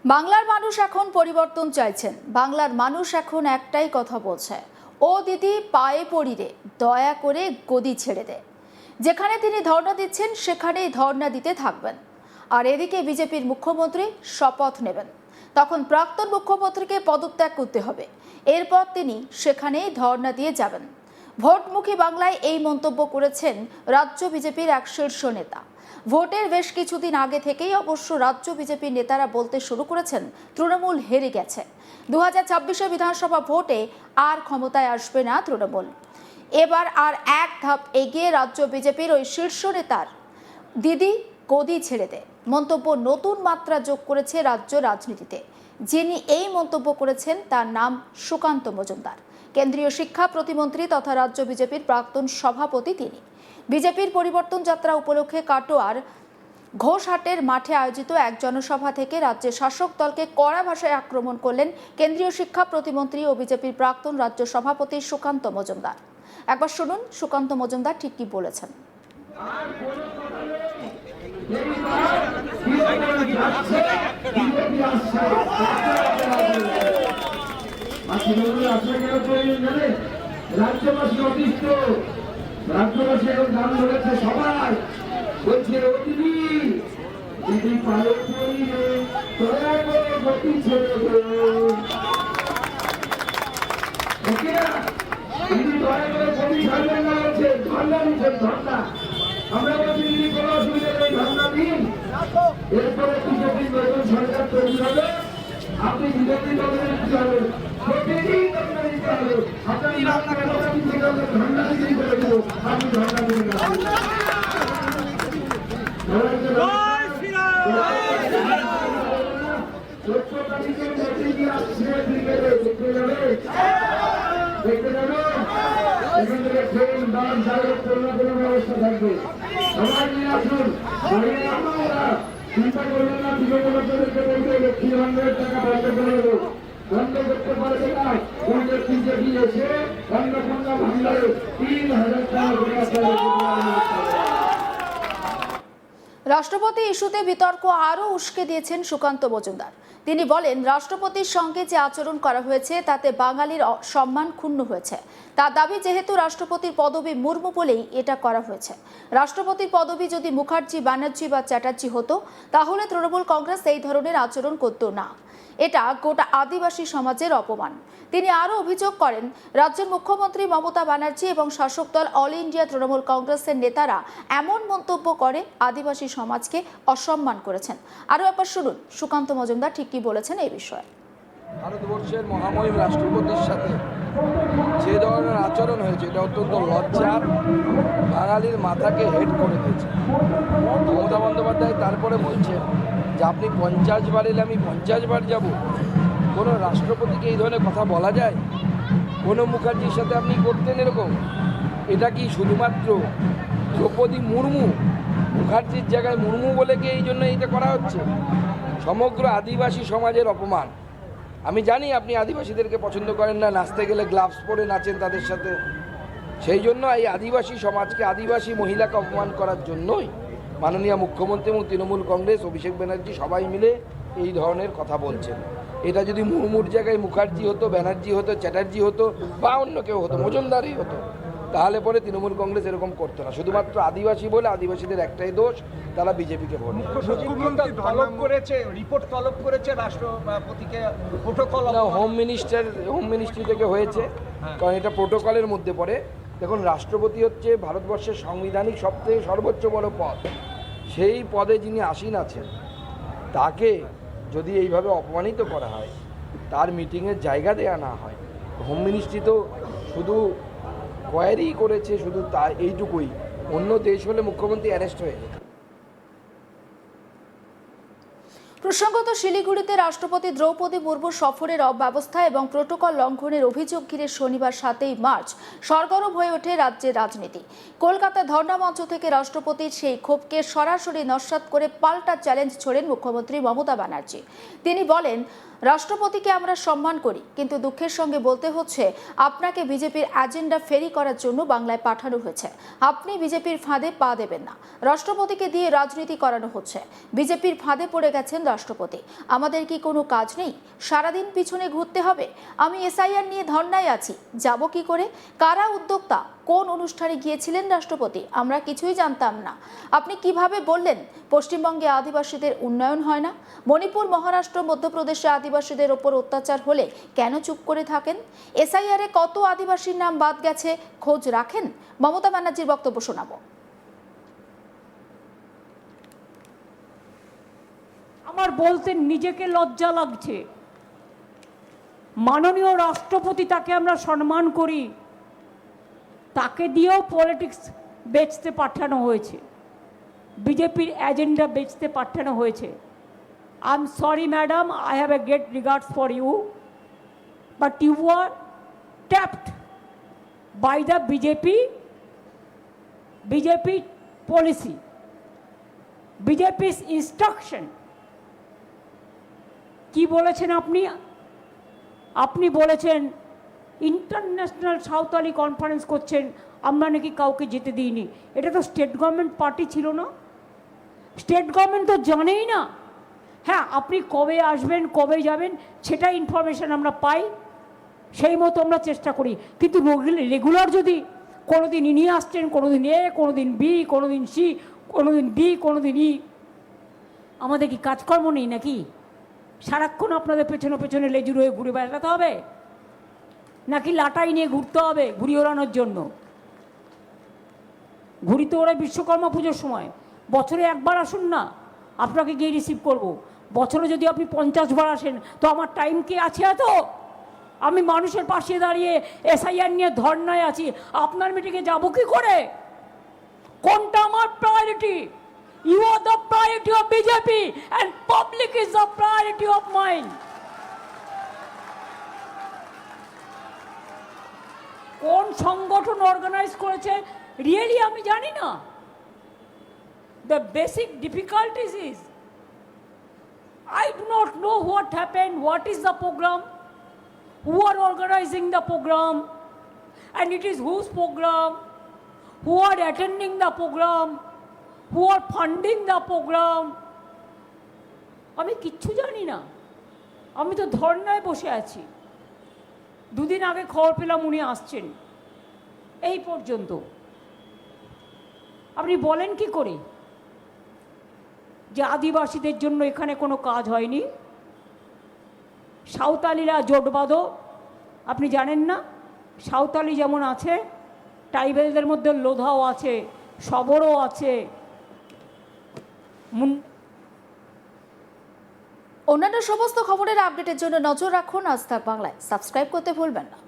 বাংলার মানুষ এখন পরিবর্তন চাইছেন। বাংলার মানুষ এখন একটাই কথা বলছে, ও দিদি পায়ে পড়ি রে, দয়া করে গদি ছেড়ে দে। যেখানে তিনি ধর্ণা দিচ্ছেন সেখানেই ধর্ণা দিতে থাকবেন। আর এদিকে বিজেপির মুখ্যমন্ত্রী শপথ নেবেন, তখন প্রাক্তন মুখ্যমন্ত্রীকে পদত্যাগ করতে হবে। এরপর তিনি সেখানেই ধর্ণা দিয়ে যাবেন। ভোটমুখী বাংলায় এই মন্তব্য করেছেন রাজ্য বিজেপির এক শীর্ষ নেতা। ভোটের বেশ কিছুদিন আগে থেকেই অবশ্য রাজ্য বিজেপির নেতারা বলতে শুরু করেছেন তৃণমূল হেরে গেছে। 2026 বিধানসভা ভোটে আর ক্ষমতায় আসবে না তৃণমূল। এবার আর এক ধাপ এগিয়ে রাজ্য বিজেপির ওই শীর্ষ নেতার দিদি গদি ছেড়ে দে মন্তব্য নতুন মাত্রা যোগ করেছে রাজ্য রাজনীতিতে। যিনি এই মন্তব্য করেছেন তার নাম সুকান্ত মজুমদার, কেন্দ্রীয় শিক্ষা প্রতিমন্ত্রী তথা রাজ্য বিজেপির প্রাক্তন সভাপতি। তিনি বিজেপির পরিবর্তন যাত্রা উপলক্ষে কাটোয়ার ঘোষহাটের মাঠে আয়োজিত এক জনসভা থেকে রাজ্যের শাসক দলকে কড়া ভাষায় আক্রমণ করলেন কেন্দ্রীয় শিক্ষা প্রতিমন্ত্রী ও বিজেপির প্রাক্তন রাজ্য সভাপতি সুকান্ত মজুমদার। একবার শুনুন সুকান্ত মজুমদার ঠিক কি বলেছেন। রাজ্যবাসী এখন দাম ধরেছে, সবাই বলছে দিদি দিদি পায়ে পড়ি রে, দয়া করে গতি ছেড়ে দে। দিদি দয়া করে গতি ছাড়বেন না, বলছে ধর্ণা দিচ্ছেন, ধর্ণা। আমরা বলছি দিদি কোনো অসুবিধা নেই, ধর্ণা দিন। এরপরে বিজেপি নতুন সরকার তৈরি হবে, আপনি বিজেপি দলের কি হবে, প্রতিদিন ধর্ণা দিতে হবে। আপনার ধর্ণা দিতেই করে দেবো, আপনি ধর্ণা দিবেন না। দেখতে যাবে এখান থেকে ট্রেন বাস যাবে, কোনো ব্যবস্থা থাকবে। সবাই নিয়ে আসুন, চিন্তা করবেন না। বিজেপিকে বলবে লক্ষ্মী ভান্ডারের টাকা বন্ধ করে দেবো, বন্ধ করতে পারবে না। ওদের বিজেপি এসে অন্নপূর্ণা ভান্ডারে 3000 টাকা। রাষ্ট্রপতি ইস্যুতে বিতর্ক আরও উস্কে দিয়েছেন সুকান্ত মজুমদার। তিনি বলেন, রাষ্ট্রপতির সঙ্গে যে আচরণ করা হয়েছে তাতে বাঙালির সম্মান ক্ষুণ্ণ হয়েছে। তার দাবি, যেহেতু রাষ্ট্রপতির পদবি মুর্মু বলেই এটা করা হয়েছে। রাষ্ট্রপতির পদবি যদি মুখার্জি, ব্যানার্জি বা চ্যাটার্জি হতো তাহলে তৃণমূল কংগ্রেস এই ধরনের আচরণ করত না। এটা গোটা আদিবাসী সমাজের অপমান। তিনি আরও অভিযোগ করেন, রাজ্যের মুখ্যমন্ত্রী মমতা ব্যানার্জি এবং শাসক দল অল ইন্ডিয়া তৃণমূল কংগ্রেসের নেতারা এমন মন্তব্য করে আদিবাসী সমাজকে অসম্মান করেছেন। আরও একবার শুনুন সুকান্ত মজুমদার ঠিক কি বলেছেন এই বিষয়ে। ভারতবর্ষের মহামহিম রাষ্ট্রপতির সাথে যে ধরনের আচরণ হয়েছে এটা অত্যন্ত লজ্জার, বাঙালির মাথাকে হেড করে দিয়েছে। মমতা বন্দ্যোপাধ্যায় তারপরে বলছেন যে আপনি 50 বার এলে আমি 50 বার যাব। কোনো রাষ্ট্রপতিকে এই ধরনের কথা বলা যায়? কোনো মুখার্জির সাথে আপনি করতেন এরকম? এটা কি শুধুমাত্র দ্রৌপদী মুর্মু, মুখার্জির জায়গায় মুর্মু বলে কি এই জন্য এইটা করা হচ্ছে? সমগ্র আদিবাসী সমাজের অপমান। আমি জানি আপনি আদিবাসীদেরকে পছন্দ করেন না, নাচতে গেলে গ্লাভস পরে নাচেন তাদের সাথে। সেই জন্য এই আদিবাসী সমাজকে, আদিবাসী মহিলাকে অপমান করার জন্যই মাননীয় মুখ্যমন্ত্রী এবং তৃণমূল কংগ্রেস, অভিষেক ব্যানার্জি সবাই মিলে এই ধরনের কথা বলছেন। এটা যদি মুর্মুর জায়গায় মুখার্জি হতো, ব্যানার্জি হতো, চ্যাটার্জি হতো বা অন্য কেউ হতো, মজুমদারই হতো, তাহলে পরে তৃণমূল কংগ্রেস এরকম করতো না। শুধুমাত্র আদিবাসী বলে আদিবাসীদের একটাই দোষ, তারা বিজেপিকে ভোট। হোম মিনিস্ট্রি থেকে হয়েছে, কারণ এটা প্রোটোকলের মধ্যে পড়ে। দেখুন, রাষ্ট্রপতি হচ্ছে ভারতবর্ষের সাংবিধানিক সবথেকে সর্বোচ্চ বড় পদ। সেই পদে যিনি আসীন আছেন তাকে যদি এইভাবে অপমানিত করা হয়, তার মিটিংয়ের জায়গা দেওয়া না হয়, হোম মিনিস্ট্রি তো শুধু কোয়ারি করেছে, শুধু তা এইটুকুই। অন্য দেশ হলে মুখ্যমন্ত্রী অ্যারেস্ট হয়ে যেত। প্রসঙ্গত, শিলিগুড়িতে রাষ্ট্রপতি দ্রৌপদী মুর্মুর সফরের অব্যবস্থা এবং প্রোটোকল লঙ্ঘনের অভিযোগ ঘিরে শনিবার 7 মার্চ সরগরম হয়ে ওঠে রাজ্যের রাজনীতি। কলকাতা ধর্ণা মঞ্চ থেকে রাষ্ট্রপতির সেই ক্ষোভকে সরাসরি নস্যাৎ করে পাল্টা চ্যালেঞ্জ ছোড়েন মুখ্যমন্ত্রী মমতা ব্যানার্জি। তিনি বলেন, রাষ্ট্রপতিকে আমরা সম্মান করি, কিন্তু দুঃখের সঙ্গে বলতে হচ্ছে আপনাকে বিজেপির এজেন্ডা ফেরি করার জন্য বাংলায় পাঠানো হয়েছে। আপনি বিজেপির ফাঁদে পা দেবেন না। রাষ্ট্রপতিকে দিয়ে রাজনীতি করানো হচ্ছে। বিজেপির ফাঁদে পড়ে গেছেন রাষ্ট্রপতি, আমাদের কি কোনো কাজ নেই? সারাদিন পিছনে ঘুরতে হবে? আমি এসআইআর নিয়ে ধর্নায় আছি, যাব কি করে? কারা উদ্যোক্তা? কোন অনুষ্ঠানে গিয়েছিলেন রাষ্ট্রপতি? আমরা কিছুই জানতাম না। আপনি কিভাবে বললেন পশ্চিমবঙ্গে আদিবাসীদের উন্নয়ন হয় না? মণিপুর, মহারাষ্ট্র, মধ্যপ্রদেশে আদিবাসীদের ওপর অত্যাচার হলে কেন চুপ করে থাকেন? এসআইআরে কত আদিবাসীর নাম বাদ গেছে খোঁজ রাখেন? মমতা ব্যানার্জির বক্তব্য শোনাবো। আমার বলতে নিজেকে লজ্জা লাগছে। মাননীয় রাষ্ট্রপতি, তাকে আমরা সম্মান করি, তাকে দিয়েও পলিটিক্স বেচতে পাঠানো হয়েছে, বিজেপির এজেন্ডা বেচতে পাঠানো হয়েছে। I am sorry madam, I have a great regards for you, but you are tapped by the BJP policy, বিজেপির ইনস্ট্রাকশন। কি বলেছেন আপনি? আপনি বলেছেন ইন্টারন্যাশনাল সাঁওতালি কনফারেন্স করছেন, আমরা নাকি কাউকে যেতে দিইনি। এটা তো স্টেট গভর্নমেন্ট পার্টি ছিল না, স্টেট গভর্নমেন্ট তো জানেই না। হ্যাঁ, আপনি কবে আসবেন, কবে যাবেন, সেটা ইনফরমেশন আমরা পাই, সেই মতো আমরা চেষ্টা করি। কিন্তু রেগুলার যদি কোনোদিন নিয়ে আসছেন, কোনোদিন এ, কোনোদিন বি, কোনোদিন সি, কোনোদিন ডি, কোনোদিন ই, আমাদের কি কাজকর্ম নেই নাকি? সারাক্ষণ আপনাদের পেছনে পেছনে লেজুর হয়ে ঘুরে বেড়াতে হবে, নাকি লাটাই নিয়ে ঘুরতে হবে ঘুড়ি ওড়ানোর জন্য? ঘুড়ি তো ওরা বিশ্বকর্মা পুজোর সময়, বছরে একবার আসুন না, আপনাকে গিয়ে রিসিভ করব। বছরে যদি আপনি 50 বার আসেন, তো আমার টাইম কি আছে এত? আমি মানুষের পাশে দাঁড়িয়ে এসআইআর নিয়ে ধর্নায় আছি, আপনার মিটিংয়ে যাব কি করে? কোনটা আমার priority? You are the priority of BJP and public is the priority of mine. কোন সংগঠন অর্গানাইজ করেছে রিয়েলি আমি জানি না। The basic difficulties is I do not know what happened, what is the program, who are organizing the program, and it is whose program, who are attending the program, who are funding the program. আমি কিচ্ছু জানি না, আমি তো ধর্নায় বসে আছি। দুদিন আগে খবর পেলাম উনি আসছেন, এই পর্যন্ত। আপনি বলেন কি করে যে আদিবাসীদের জন্য এখানে কোনো কাজ হয়নি? সাঁওতালিরা জোট বাঁধো, আপনি জানেন না? সাঁওতালি যেমন আছে, ট্রাইবেলদের মধ্যে লোধাও আছে, সবরও আছে। অন্যান্য সমস্ত খবরের আপডেটের জন্য নজর রাখুন আজ তাক বাংলায়। সাবস্ক্রাইব করতে ভুলবেন না।